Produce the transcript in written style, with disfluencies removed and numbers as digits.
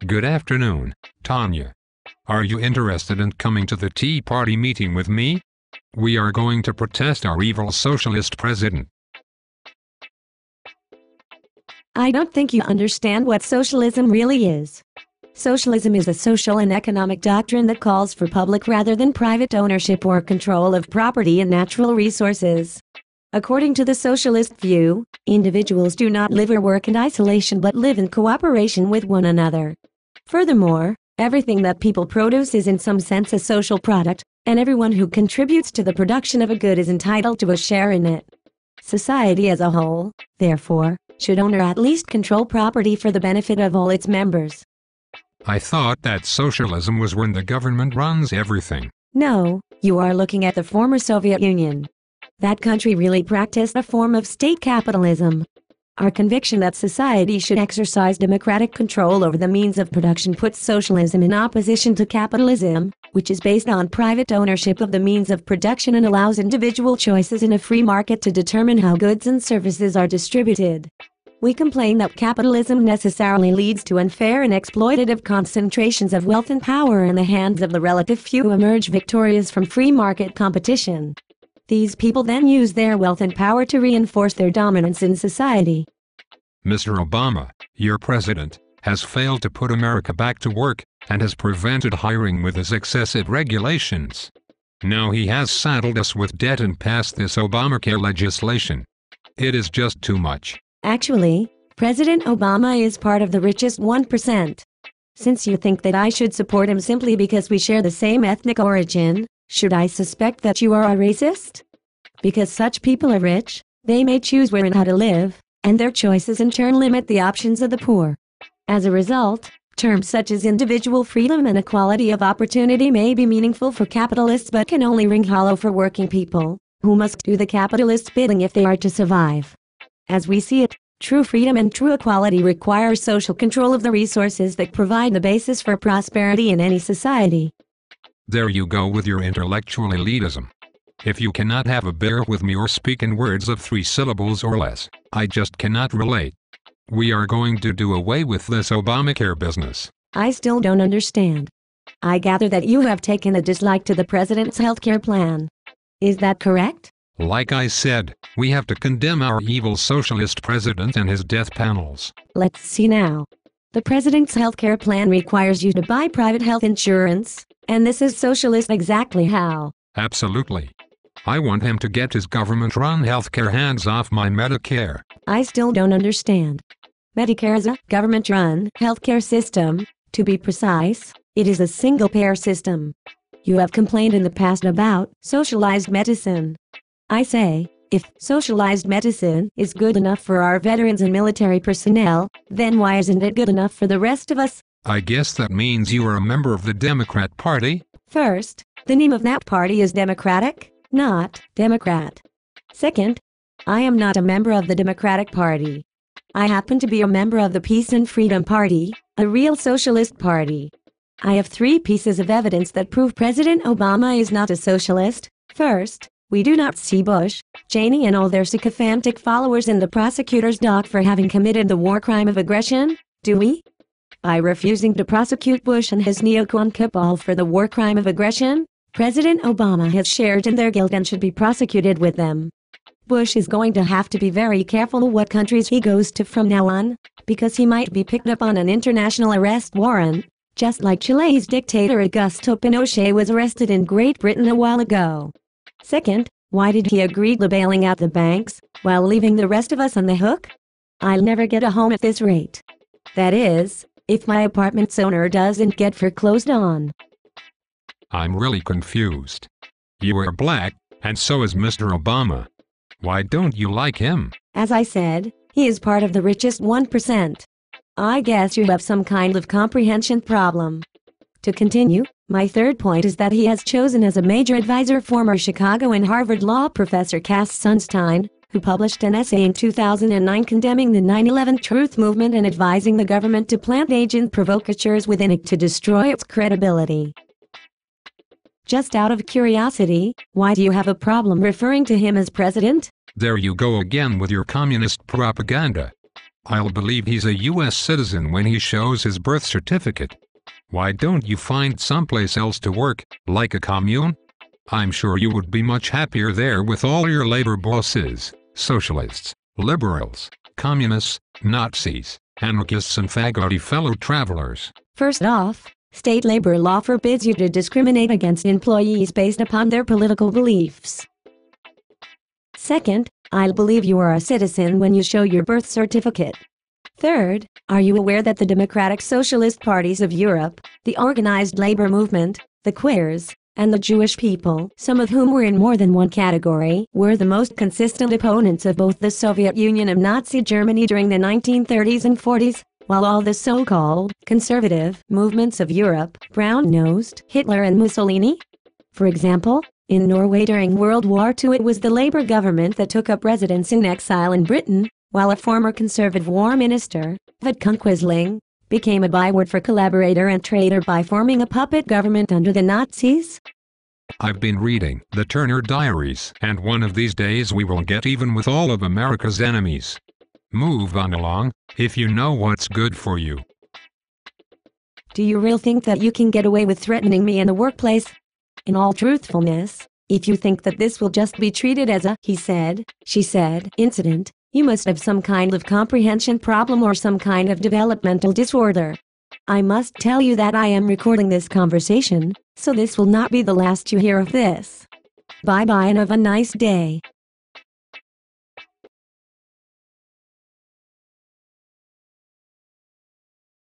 Good afternoon, Tanya. Are you interested in coming to the Tea Party meeting with me? We are going to protest our evil socialist president. I don't think you understand what socialism really is. Socialism is a social and economic doctrine that calls for public rather than private ownership or control of property and natural resources. According to the socialist view, individuals do not live or work in isolation but live in cooperation with one another. Furthermore, everything that people produce is in some sense a social product, and everyone who contributes to the production of a good is entitled to a share in it. Society as a whole, therefore, should own or at least control property for the benefit of all its members. I thought that socialism was when the government runs everything. No, you are looking at the former Soviet Union. That country really practiced a form of state capitalism. Our conviction that society should exercise democratic control over the means of production puts socialism in opposition to capitalism, which is based on private ownership of the means of production and allows individual choices in a free market to determine how goods and services are distributed. We complain that capitalism necessarily leads to unfair and exploitative concentrations of wealth and power in the hands of the relative few who emerge victorious from free market competition. These people then use their wealth and power to reinforce their dominance in society. Mr. Obama, your president, has failed to put America back to work, and has prevented hiring with his excessive regulations. Now he has saddled us with debt and passed this Obamacare legislation. It is just too much. Actually, President Obama is part of the richest 1%. Since you think that I should support him simply because we share the same ethnic origin, should I suspect that you are a racist? Because such people are rich, they may choose where and how to live, and their choices in turn limit the options of the poor. As a result, terms such as individual freedom and equality of opportunity may be meaningful for capitalists but can only ring hollow for working people, who must do the capitalist's bidding if they are to survive. As we see it, true freedom and true equality require social control of the resources that provide the basis for prosperity in any society. There you go with your intellectual elitism. If you cannot have a beer with me or speak in words of 3 syllables or less, I just cannot relate. We are going to do away with this Obamacare business. I still don't understand. I gather that you have taken a dislike to the president's healthcare plan. Is that correct? Like I said, we have to condemn our evil socialist president and his death panels. Let's see now. The president's healthcare plan requires you to buy private health insurance, and this is socialist exactly how? Absolutely. I want him to get his government-run healthcare hands off my Medicare. I still don't understand. Medicare is a government-run healthcare system. To be precise, it is a single-payer system. You have complained in the past about socialized medicine. I say, if socialized medicine is good enough for our veterans and military personnel, then why isn't it good enough for the rest of us? I guess that means you are a member of the Democrat Party? First, the name of that party is Democratic, not Democrat. Second, I am not a member of the Democratic Party. I happen to be a member of the Peace and Freedom Party, a real socialist party. I have 3 pieces of evidence that prove President Obama is not a socialist. First, we do not see Bush, Cheney and all their sycophantic followers in the prosecutor's dock for having committed the war crime of aggression, do we? By refusing to prosecute Bush and his neocon cabal for the war crime of aggression, President Obama has shared in their guilt and should be prosecuted with them. Bush is going to have to be very careful what countries he goes to from now on, because he might be picked up on an international arrest warrant, just like Chile's dictator Augusto Pinochet was arrested in Great Britain a while ago. Second, why did he agree to bailing out the banks, while leaving the rest of us on the hook? I'll never get a home at this rate. That is, if my apartment's owner doesn't get foreclosed on. I'm really confused. You are black, and so is Mr. Obama. Why don't you like him? As I said, he is part of the richest 1%. I guess you have some kind of comprehension problem. To continue, my third point is that he has chosen as a major advisor former Chicago and Harvard law professor Cass Sunstein, who published an essay in 2009 condemning the 9/11 truth movement and advising the government to plant agent provocateurs within it to destroy its credibility. Just out of curiosity, why do you have a problem referring to him as president? There you go again with your communist propaganda. I'll believe he's a US citizen when he shows his birth certificate. Why don't you find someplace else to work, like a commune? I'm sure you would be much happier there with all your labor bosses, socialists, liberals, communists, Nazis, anarchists and faggoty fellow travelers. First off, state labor law forbids you to discriminate against employees based upon their political beliefs. Second, I'll believe you are a citizen when you show your birth certificate. Third, are you aware that the democratic socialist parties of Europe, the organized labor movement, the queers, and the Jewish people, some of whom were in more than one category, were the most consistent opponents of both the Soviet Union and Nazi Germany during the 1930s and 40s, while all the so-called conservative movements of Europe brown-nosed Hitler and Mussolini? For example, in Norway during World War II it was the Labour government that took up residence in exile in Britain, while a former conservative war minister, Vidkun Quisling, became a byword for collaborator and traitor by forming a puppet government under the Nazis? I've been reading the Turner Diaries, and one of these days we will get even with all of America's enemies. Move on along, if you know what's good for you. Do you really think that you can get away with threatening me in the workplace? In all truthfulness, if you think that this will just be treated as a he said, she said incident, you must have some kind of comprehension problem or some kind of developmental disorder. I must tell you that I am recording this conversation, so this will not be the last you hear of this. Bye-bye and have a nice day.